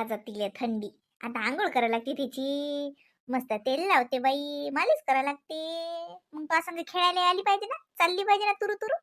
वाजत थंडी. आता आंघोळ करायला लागते तिची. मस्त तेल लावते बाई, मालिश करायला लागते. मग तो असं खेळायला आली पाहिजे ना, चालली पाहिजे ना तुरु तुरु.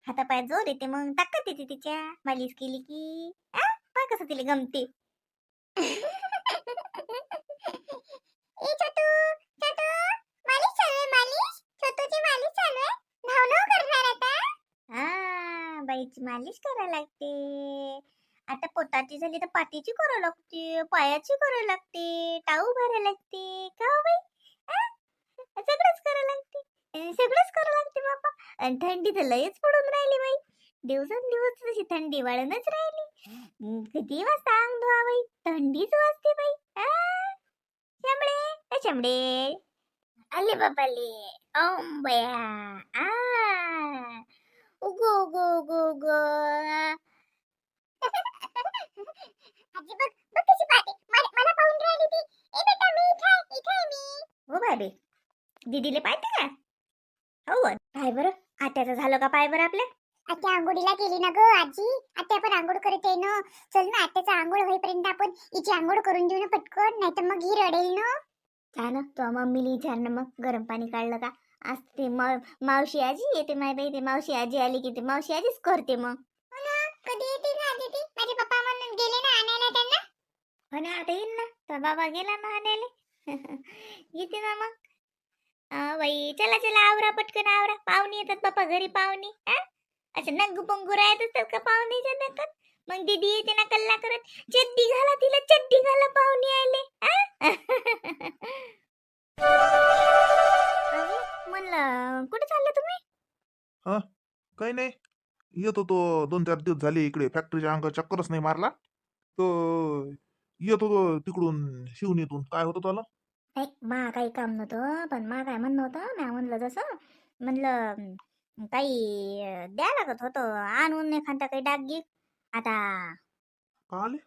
हातापाय जोर येते, मग ताकद येते तिच्या मालिश केली की. पाय कसं तिला गमते. ए छोटू, छोटू, मालिश चालू आहे, मालिश. छोटूची मालिश चालू आहे. धाव धाव करणार आता. बाईची मालिश करायला लागते. आता पोटाची झाली तर पाठीची करावं लागते, पायाची करावं लागते, टाऊ भरायला लागते. का हो बाई? सगळंच करावं लागते. सगळंच करावं लागते बाबा. आणि थंडी तर लयच पडून राहिली बाई. दिवसेंदिवस तशी थंडी वाढूनच राहिली. किती वाजता अंग धुवा बाई, थंडीच वाजते बाई. शंभडे शंभडे आले बाबाले. ओम बया. उगो उगो उगो उगो. आजी बघ बघ कशी पाहते. मला पाहून राहिली ती. ए बेटा मी इथे आहे मी. हो भाभी, दीदीले पाहते का? हो काय बरं, आत्याचं झालं का पाय बरं आपल्या? आत्या आंघोळीला गेली ना ग आजी. आत्या पण आंघोळ करते ना. चल ना, आत्याचा आंघोळ होईपर्यंत आपण हिची आंघोळ करून देऊ ना पटकन, नाही तर मग ही रडेल ना. काय ना, तो मम्मीला विचार ना मग, गरम पाणी काढलं का? आज ते मावशी आजी येते माय बाई. ते मावशी आजी आली की ते मावशी आजीच करते मग. हो ना, कधी येते ना आजी ती? माझे पप्पा म्हणून गेले ना आणायला त्यांना. हो ना, आता येईन ना, तर बाबा गेला ना आणायला. येते ना मग. बाई चला चला, आवरा पटकन आवरा. पाहुणे येतात बाप्पा घरी, पाहुणे. असं नंगू पंगू राहत असतात का पाहुणेच्या देखत? मग दीदी येते ना कल्ला करत, चड्डी घाला तिला, चड्डी घाला, पाहुणे आले. म्हणलं कुठे चालले तुम्ही? हा, काही नाही. येत होतो 2-4 दिवस झाले इकडे. फॅक्टरीच्या अंग चक्करच नाही मारला. तर येत होतो तिकडून शिवणीतून. काय होतं त्याला? नाही, मा काही काम नव्हतं, पण मा काय म्हणणं होतं, म्या म्हणलं जसं म्हणलं काही द्या लागत होतं आणून एखादा काही डाग. आता का आले?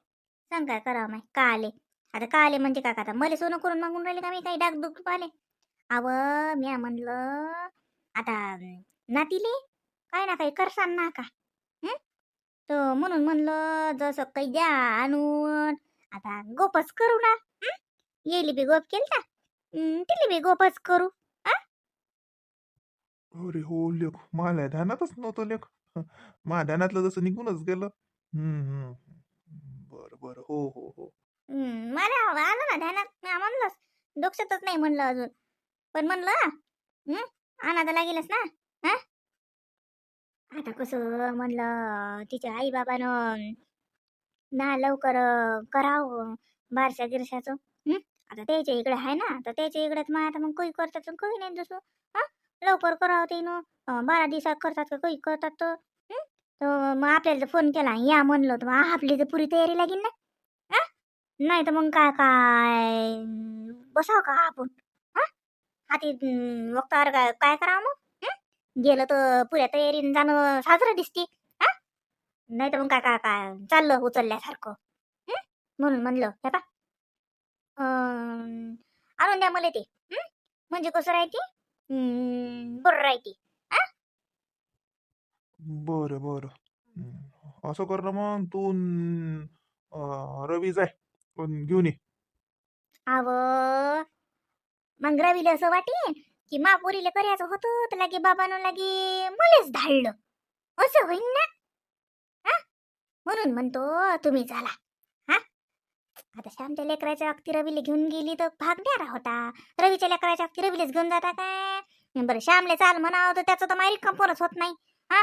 सांग काय करावं माय का आले. आता का आले म्हणजे काय, आता मला सोनं करून मागून राहिले का मी काही डाग दुख पाले? अव म्या म्हणलं आता नातीले काय ना काही करसान ना का. तर म्हणून म्हणलं जसं काही द्या आणून. आता गोपच करू ना. येली बी गोप केलता, तिले बी गोपच करू. अरे हो लेख, मला ध्यानातच नव्हतं लेख. माझ्या ध्यानातलं जसं निघूनच गेलं. हम्म. बरं बरं, हो हो हो. मला आलं ना ध्यानात, मी म्हणलंच डोक्षातच नाही म्हणलं अजून. पण म्हणलं आणा तर लागेलच ना. हा, आता कसं म्हणलं तिच्या आई बाबानं ना लवकर करावं बारशा गिरशाचं. आता त्याच्या इकडे आहे ना, तर त्याच्या इकडेच मग आता मग काही करतात काही नाही दुसरं. हा, लवकर करावं ते ना. 12 दिवसात करतात का काही करतात तर. तर मग आपल्याला फोन केला या म्हणलं, तर मग आपली तर पुरी तयारी लागेल ना. नाही तर मग काय काय बसाव का आपण? हा, हाती वक्तावर काय काय करावं मग? गेलं तर पुऱ्या तयारीने जाणं साजरं दिसते. हा, नाही तर मग काय काय काय चाललं उचलल्यासारखं. म्हणून म्हणलं हे पा आणून द्या मला ते. म्हणजे कसं राहते, बरं राहते. बरं बरं. असं कर ना मग तू रवी जाय पण घेऊन ये. अव मग रवीला असं वाटे की महापुरीला करायचं होतं, तर लागे बाबानं लागे मलेच धाडलं असं होईन ना. म्हणून म्हणतो तुम्ही चला. हा, आता श्यामच्या लेकराच्या अगती रवीला घेऊन गेली तर भाग न्यारा होता. रवीच्या लेकराच्या अगती रवीलाच घेऊन जाता काय? बरं श्यामले चाल म्हणावं तर त्याचं तर मारी कंपोनच होत नाही. हा,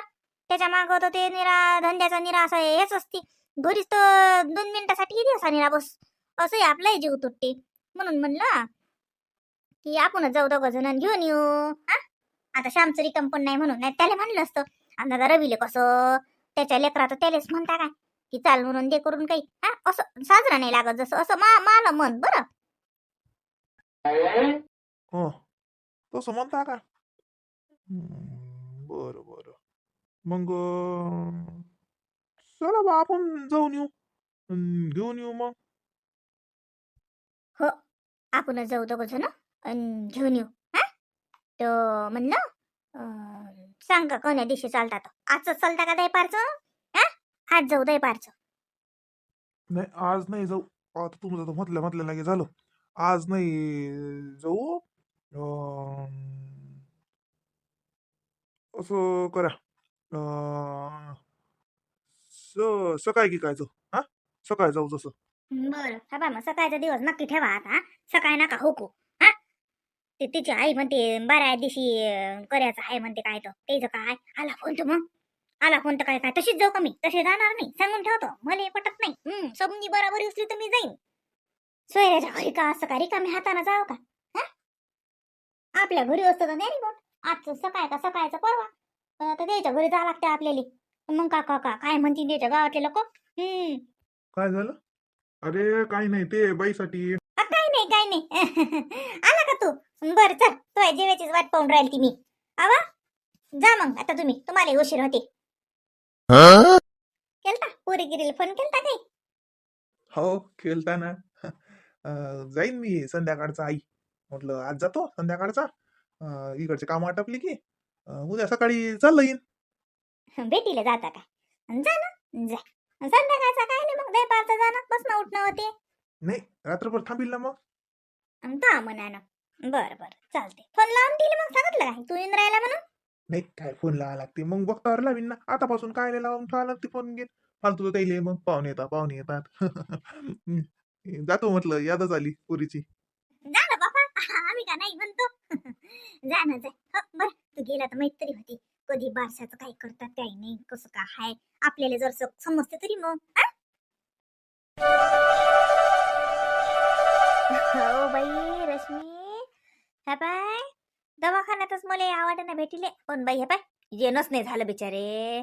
त्याच्या मागं होतं ते निरा धंद्याचा निरा असं हेच असते. घरीच तर 2 मिनिटासाठी किती असा निरा बस असंही आपलाही जीव तुटते. म्हणून म्हणलं की आपणच जाऊ दोघं जण घेऊन येऊ. आता श्यामचं रिकम पण नाही म्हणून, नाही त्याला म्हणलं असतं. आता रवीले कसं त्याच्या लेकराचं त्यालेच म्हणता काय की चाल म्हणून दे करून काही. असं साजरा नाही लागत जसं असं मला मन बरं. हो, तसं म्हणता का? बरं बरं. मग चला बा आपण जाऊन येऊ, घेऊन येऊ मग. हो, आपणच जाऊ दोघं जण आणि घेऊन येऊ. तर म्हणलं सांग का कोण्या दिवशी चालतात? आजच चालता का दयपारचं? आज जाऊ दयपारचं. नाही आज नाही जाऊ. आता तुमचं तर म्हटल्या लागे झालं. आज नाही जाऊ. अं, असं करा. अं, सकाळी की काय जाऊ? हा, सकाळी जाऊ जसं. बरं हा बा, मग सकाळचा दिवस नक्की ठेवा आता हा? सकाळी नका हुकू हा. ते तिची आई म्हणते बऱ्या दिवशी करायचं आहे म्हणते, काय तर त्याचं काय आला फोन तर मग. आला फोन तर काय काय तशीच जाऊ का मी? तशी जाणार नाही, सांगून ठेवतो. मला हे पटत नाही. समजी बराबरी असली तर मी जाईन. सोयऱ्याच्या घरी का असं का रिकामी हाताने जाऊ का? हा? आपल्या घरी असतं तर नाही रिमोट. आजचं सकाळ का सकाळचं परवा. पण आता त्याच्या घरी जावं लागते आपल्याला. मग का काय म्हणतील त्याच्या गावातले लोक. काय झालं? अरे काही नाही, ते बाईसाठी. काय नाही काय नाही. आला का तू? बरं चल, तुझ्या जेवायचीच वाट पाहून राहील ती मी. आवा, जा मग आता तुम्हाला उशीर होते. केलता पोरी गिरीला फोन केलता काही? हो, खेळता ना. जाईन मी संध्याकाळचा. आई म्हटलं आज जातो संध्याकाळचा. इकडचे काम आटपली की उद्या सकाळी चाललं येईन. भेटीला जाता का? जा ना जा. संध्याकाळचा काय नाही, मग पारचा जाणं बसणं उठणं होते. नाही, रात्रभर थांबील ना मग. का म्हणा ना. बरं बरं चालते. फोन लावून दिले मग सांगितलं काय तू येऊन राहिला म्हणून? नाही, काय फोन लावा लागते मग बघतावर लावीन ना. आतापासून काय नाही लावून ठेवा लागते फोन घेत. फालतू तर त्याले मग पाहुणे येतात. जातो म्हटलं, यादच आली पुरीची. जा ना बाबा. आम्ही का नाही म्हणतो. जा ना जा. हो, बरं तू गेला तर माहित तरी होती कधी बारशाचं काय करतात काही नाही, कसं काय हाय आपल्याला जर समजते तरी मग आ? हो बाई रश्मी, हा बाय दवाखान्यातच मला आवडे ना भेटीले. पण बाई हे पाय येणंच नाही झालं बिचारे.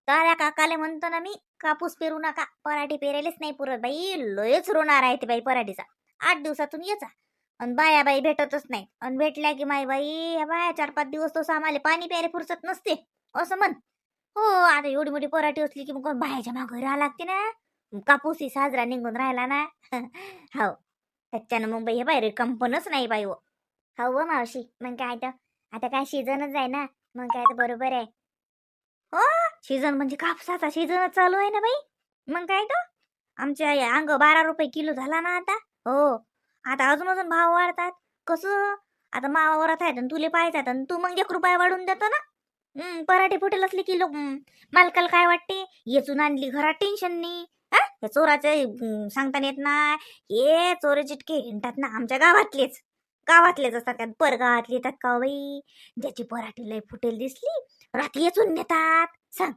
ताऱ्या काकाले म्हणतो ना मी, कापूस पेरू नका, पराठी पेरायलेच नाही पुरत बाई. लयच रोणार आहे ते बाई पराठीचा. 8 दिवसातून याचा. आणि बाई भेटतच नाही. आणि भेटल्या की माई बाई ह्या बाया 4-5 दिवस तो आम्हाला पाणी प्यायला फुरसत नसते असं म्हण. हो, आता एवढी मोठी पराठी असली की मग बायाच्या मागं राहावं लागते ना. कापूसही साजरा निघून राहिला ना. हो, त्याच्यानं मग बाई हे बाई रिकंपनच नाही बाई. हो व मावशी, मग काय तर आता काय सीझनच आहे ना. मग काय तर बरोबर आहे. हो, सीझन म्हणजे कापसाचा सीझनच चालू आहे ना बाई. मग काय तर आमच्या अंग 12 रुपये किलो झाला ना आता. हो, आता अजून अजून भाव वाढतात. कसं आता मावावरात आहे आणि तुले पाहायचं आणि तू मग 1 रुपया वाढून देतो ना. पराठे फुटेल असले की लोक मालकाला काय वाटते, येचून आणली घरात टेन्शन नाही. हे चोराचे सांगता येत ना. हे चोरे चिटके हिंडतात ना आमच्या गावातलेच असतात. त्यात परगावातले येतात का हो बाई. ज्याची पराठी लय फुटेल दिसली रात्री येचून नेतात. सांग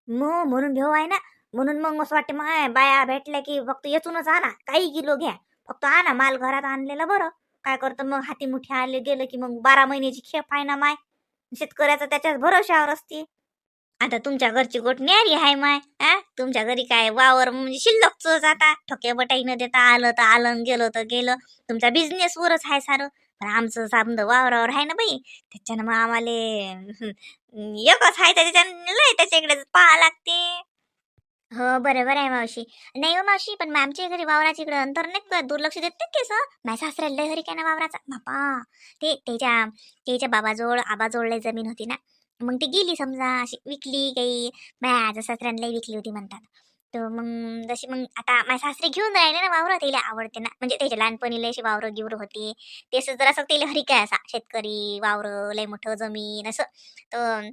मग म्हणून घेऊ आहे ना. म्हणून मग असं वाटते माय बाया भेटल्या की फक्त येचूनच आणा, काही किलो घ्या, फक्त आणा माल घरात आणलेला बरं. काय करतं मग हाती मुठे आले गेलं की मग 12 महिन्याची खेप आहे ना माय. शेतकऱ्याचा त्याच्याच भरोशावर असते. आता तुमच्या घरची गोट न्यारी आहे माय. तुमच्या घरी काय वावर म्हणजे शिल्लकच, आता ठोक्या बटाई न देता आलं तर आलं आणि गेलं तर गेलं. तुमचा बिझनेस वरच आहे सारं. पण आमचं समजा वावरावर आहे ना बाई. त्याच्यानं मग आम्हाला एकच आहे, त्याच्यानं लय त्याच्याकडे पाहा लागते. हो बरोबर आहे मावशी. नाही हो मावशी, पण मग आमच्या घरी वावराच्या इकडे अंतर नाही का, दुर्लक्ष देत नाही केस. माझ्या सासऱ्याला लय घरी काय ना वावराचा बापा. ते त्याच्या बाबाजवळ आबाजवळ लय जमीन होती ना. मग ती गेली समजा अशी विकली काही. माझ्या सासऱ्याला लय विकली होती म्हणतात. तर मग जशी मग आता माझ्या सासरे घेऊन राहिले ना वावरं, त्याला आवडते ना. म्हणजे त्याच्या लहानपणी लय अशी वावरं गिवरं होती. ते असं जर असं त्याला हरी काय असा शेतकरी वावरं लय मोठं जमीन असं. तर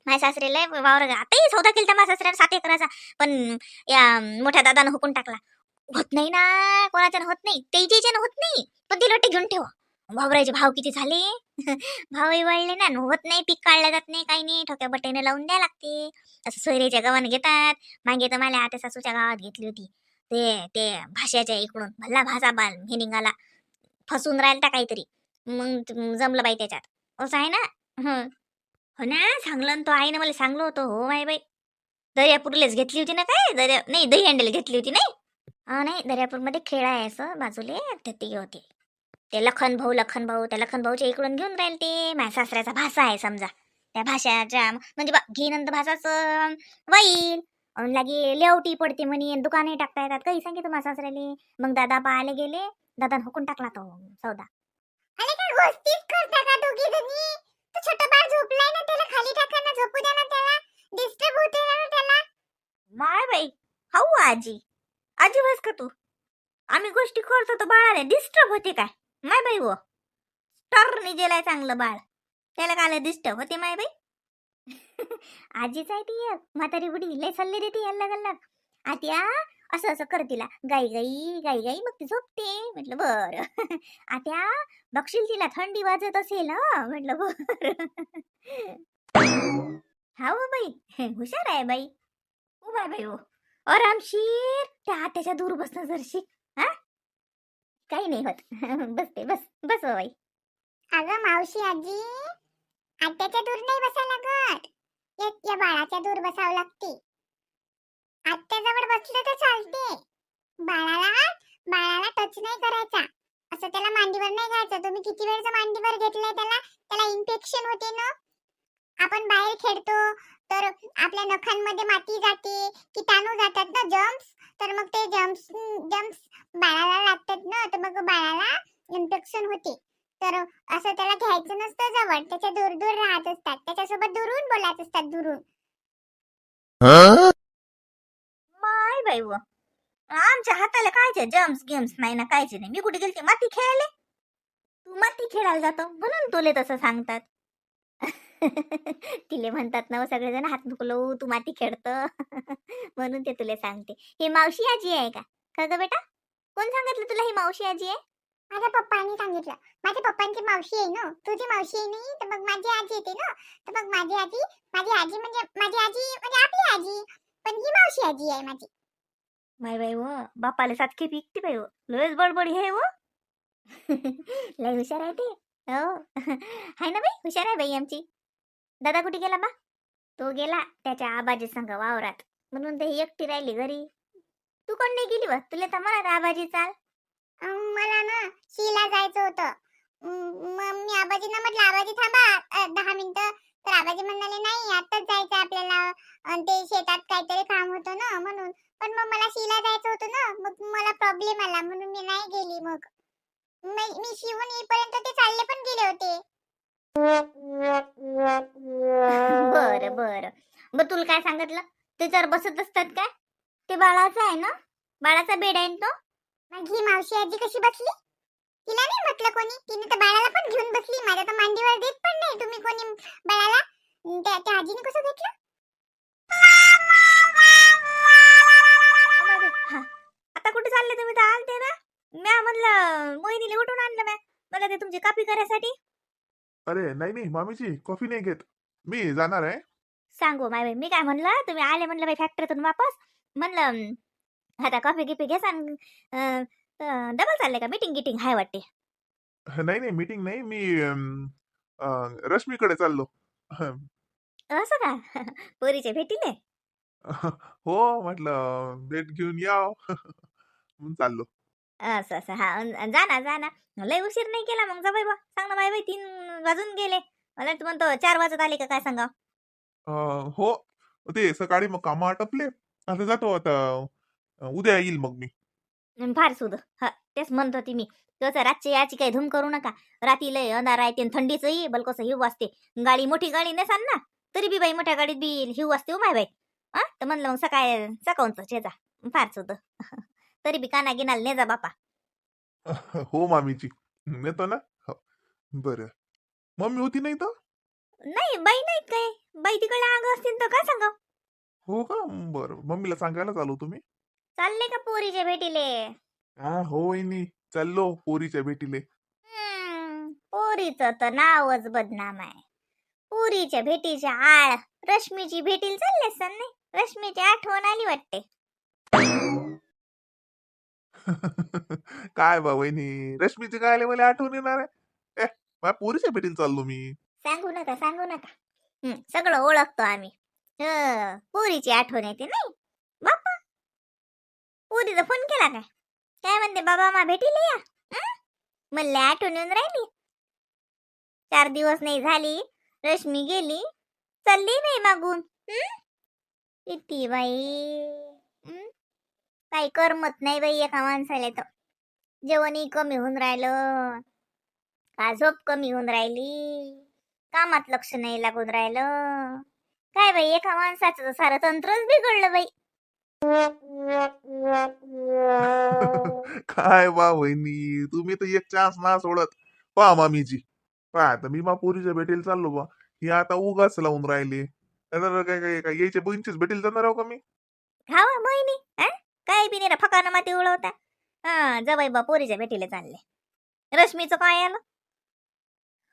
माझ्या सासरेला वावर आताही सौदा केला माझ्या सासऱ्याने 7 एकराचा. पण या मोठ्या दादानं हुकून टाकला. होत नाही ना, कोणाच्यानं होत नाही, त्याच्यानं होत नाही. पण तिला वाटते घेऊन ठेवा. वावराचे भाव किती झाले. भावही वाढले ना, होत नाही, पीक काढलं जात नाही, काही नाही, ठोक्या बट्ट्याने लावून द्या लागते. असं सोयऱ्याच्या गावाने घेतात. मागे तर मला आत्या सासूच्या गावात घेतली होती. ते ते भाषाच्या इकडून भल्ला भाषा बाल हे निघाला, फसून राहिलता काहीतरी. मग जमलं बाई त्याच्यात. असं आहे ना. हं. हो ना, सांगलं ना तो आहे ना, मला सांगलं होतं. हो माय बाई, दर्यापूरलेच घेतली होती ना, काय दर्या नाही दहीहंडीला घेतली होती नाही. नाही, दर्यापूरमध्ये खेळ आहे असं बाजूले, ते होते. ते लखन भाऊ त्या लखन भाऊच्या इकडून घेऊन राहील. ते माझ्या सासऱ्याचा भाषा आहे समजा. त्या भाषाच्या म्हणजे घेनंत भाषाच वाईल. लागे लेवटी पडते म्हणे, दुकानही टाकता येतात, काही सांगितलं माझ्या सासऱ्याले. मग दादा पाहायला गेले, दादा हुकून टाकला तो सौदा. अरे काय गोष्टीच करता का दोघी जणी? तो छोटा बाळ झोपलाय ना, त्याला खाली टाका ना, झोपू द्या ना त्याला. डिस्टर्ब होते ना त्याला. माय बाई, हाऊ आजी. आजी बस का तू? आम्ही गोष्टी करतो तर बाळाला डिस्टर्ब होते काय? माय बाई हो, टर्नी गेलाय चांगलं बाळ, त्याला काय डिस्टर्ब होते माय बाई? आजीच आहे ती एक म्हातारी बुडी, लय सल्ले देते अल्लग अल्लग. आत्या असं असं कर तिला, गाई गाई गाई गाई, मग ती झोपते. म्हटलं बरं. आत्या बघशील तिला थंडी वाजत असेल, हा म्हटलं बरं. हा हो बाई, हुशार आहे बाई. ओ बाय बाई हो, आरामशीर त्या आत्याच्या दूर बसणं जरशी. हा काही नाही होत. बसते, बस बस हो बाई. अगं मावशी आजी, आत्याच्या दूर नाही बसायला लागत, या बाळाच्या दूर बसावं लागते. आत्याजवळ बसलं तर चालते, बाळाला बाळाला टच नाही करायचा. असं त्याला मांडीवर नाही घ्यायचं. तुम्ही किती वेळचं मांडीवर घेतलंय त्याला, त्याला इन्फेक्शन होते ना. आपण बाहेर खेळतो तर आपल्या नखांमध्ये माती जाते, कीटाणू जातात ना, जम्स. तर मग ते जम्स जम्स बाळाला लागतात ना, तर मग बाळाला इन्फेक्शन होते. तर असं त्याला घ्यायचं नसतं जवळ, त्याच्या दूर दूर राहत असतात, त्याच्यासोबत दुरून बोलायचं असतात, दुरून. माय बाई व, आमच्या हाताला कायचे जम्स गेम्स नाही ना, कायचे नाही. मी कुठे गेलते माती खेळायला? तू माती खेळायला जातो म्हणून तुले तसं सांगतात. तिले म्हणतात ना हो सगळेजण, हात नुकलो तू माती खेळत. म्हणून ते तुले सांगते. ही मावशी आजी आहे का? का ग बेटा, कोण सांगितलं तुला ही मावशी आजी आहे? माझ्या पप्पांनी सांगितलं. माझ्या पप्पांची मावशी आहे ना, तुझी मावशी आहे नाही तर मग माझी आजी येते ना. तर मग माझी आजी म्हणजे आपली आजी, पण ही मावशी आजी आहे माझी. माय बाई व, बापाले सातखे पिकते बाई व, लयच बडबडी आहे व. लय हुशार आहे ते. हो. हाय ना बाई, हुशार आहे बाई आमची. दादा कुठे गेला बा? तो गेला त्याच्या आबाजी संग वावरात, म्हणून ते एकटी राहिली घरी. तू कोण नाही गेली बा? तुला तर म्हणत आबाजी चाल. मला ना शीला जायचं होतं. मग मी आबाजींना म्हटलं, आबाजी थांबा 10 मिनिटं. तर आबाजी म्हणाले नाही, आताच जायचं आपल्याला, ते शेतात काहीतरी काम होतं ना म्हणून. पण मग मला शीला जायचं होतं ना, मग मला प्रॉब्लेम आला म्हणून मी नाही गेली. मग मी शिवून येईपर्यंत ते चालले पण गेले होते. बरं बरं. मग तुला काय सांगितलं? त्याच्यावर बसत असतात काय? ते बाळाचा आहे ना, बाळाचा बेड आहे ना तो. माझी मावशी आजी कशी बसली? तिला नाही म्हटलं कोणी, तिने तर बाळाला पण घेऊन बसली. माझ्या तर मांडीवर देत पण नाही तुम्ही कोणी बाळाला. त्या आजीने कसं घेतलं? हा, आता कुठे चालले तुम्ही? तर आलते ना, म्या म्हणलं मोहिनीला उठून आणलं म्या, मला ते तुमची कापी करायसाठी. अरे नाही नाही मामीची कॉफी नाही घेत, मी जाणार आहे. सांगू माय बाई, मी काय म्हणलं, तुम्ही आले म्हणलं बाई फॅक्टरीतून वापस, म्हणलं आता कॉफी गिपी घ्या सांग. डबल चालले का? मीटिंग गिटिंग हाय वाटते. नाही नाही मीटिंग नाही, मी रश्मीकडे चाललो. असं का? पोरीच्या भेटीले? हो म्हटलं भेट घेऊन याव. म्हणून चाललो. असं असं, हा जा ना जा ना. लय उशीर नाही केला मग, जा बाई बा. सांग ना बाई बाई, 3 वाजून गेले. मला तू म्हणतो 4 वाजत आले का काय सांगा. हो, ते सकाळी मग कामं आटपले, आता जातो आता. उद्या येईल मग मी. फार सुद, हा तेच म्हणत होती मी. कसं रातची याची काही धूम करू नका. राती लय अंधार आहे ते, थंडीच येई बलकोस हिव वाजते. गाडी मोठी गाडी नेसान ना, तरी बी बाई मोठ्या गाडीत बी हिव वाजते. माय बाई, हा तर म्हणलं मग सकाळी सकाळच शेजा. फार सुद. तरी बी काना गिनाल ने जा बापा. हो मामीची नेतो ना. हो. बरं, मम्मी होती नाही तर. नाही बाई नाहीत काय, बाई तिकडे आग असतील तर काय सांगा. हो का? बरं, मम्मीला सांगायला चालू तुम्ही. चालले का पोरीच्या भेटीले? हा हो वहिनी, चाललो पोरीच्या भेटीले. पोरीचं तर नावच बदनाम आहे. पुरीच्या भेटीच्या आळ रश्मीची भेटील चालले सण नाही. रश्मीची आठवण आली वाटते. काय बा वहिनी, रश्मीची काय मला आठवण येणार आहे? माझ्या पोरीच्या भेटीला चाललो मी. सांगू नका सांगू नका. सगळं ओळखतो आम्ही. पुरीची आठवण येते नाही बाप्पा. पुरीचा फोन केला काय? काय म्हणते बाबा मा भेटीले या. म्हणले आठवण येऊन राहिली. 4 दिवस नाही झाली, रश्मी गेली, चालली नाही मागून. किती बाई, काही करमत नाही बाई एका माणसाला. तर जेवणही कमी होऊन राहिलं, का झोप कमी होऊन राहिली, कामात लक्ष नाही लागून राहिलं. काय बाई, एका माणसाचं सारं तंत्रच बिघडलं बाई. काय बा वहिनी, तुम्ही तर एक चान्स ना सोडत. पहा मामीजी, पहा आता मी मा पोरीच्या भेटेल चाललो बा, ही आता उगाच लावून राहिले. तर काय काय काय यायच्या बहिणीचीच भेटेल जाणार आहो का मी? खावा मोहिनी हा काय बी नाही फकानं माती उडवता. हा जवाई बा पोरीच्या भेटीला चालले. रश्मीचं काय आलं?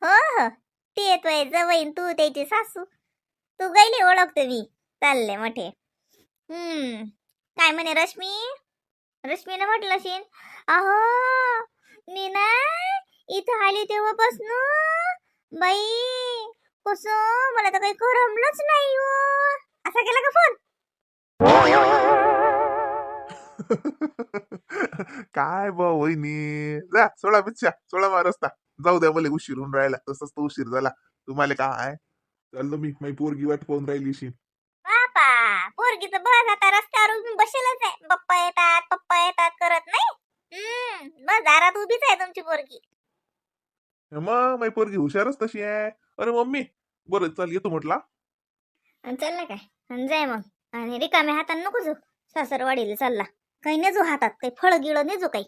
हो हो ते येतोय जवईन तू त्याची सासू. तू गैली ओळखतो मी. चालले मोठे. काय म्हणे रश्मी? रश्मीनं म्हटलं शिन अहो मी ना इथं आली तेव्हापासून बाई कसं मला तर काही करमलंच नाही हो. असा केला का फोन? काय बा वहिनी, जा सोडा बिच्छा, सोडा मा रस्ता. जाऊ द्या, मला उशीर होऊन राहिला, तसंच तो उशीर झाला. तुम्हाला काय चाललो मी, माझी पोरगी वाट पाहून राहिली शी. बापा पोरगी तर बस आता रस्त्यावर उभी बसेलच आहे. पप्पा येतात करत नाही. बस दारात उभीच आहे तुमची पोरगी. मग माझी पोरगी हुशारच तशी आहे. अरे मम्मी, बरं चल येतो म्हटला. चल ना काय अन जाय मग. आणि रिकाम्या हाताने नको जाऊ. सासरवाडीला चालला काही नेजो हातात काही फळ गिळ नेजो काही.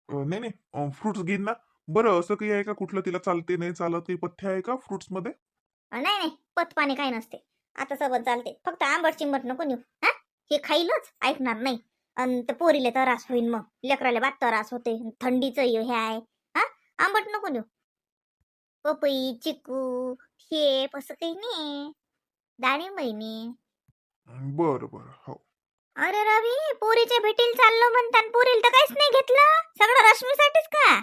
नाही नाही, फ्रुट्स घेईन ना. बरं असं काही आहे का कुठलं तिला चालते नाही चालत काही पथ्य आहे का फ्रुट्स मध्ये? नाही नाही पत पाणी काही नसते. आता सोबत चालते फक्त आंबट चिंबट नको नेऊ. हा हे खाईलच ऐकणार नाही. आणि ते पोरीले त्रास होईन मग लेकराला बात त्रास होते थंडीचं हे आहे. हा आंबट नको नेऊ. पपई चिकू शेप असं काही नाही. डाळिंबईनी. बरं बरं, हो. अरे रवी पोरीच्या भेटील चाललो म्हणतात पोरील तर काहीच नाही घेतलं. सगळं रश्मीसाठीच का?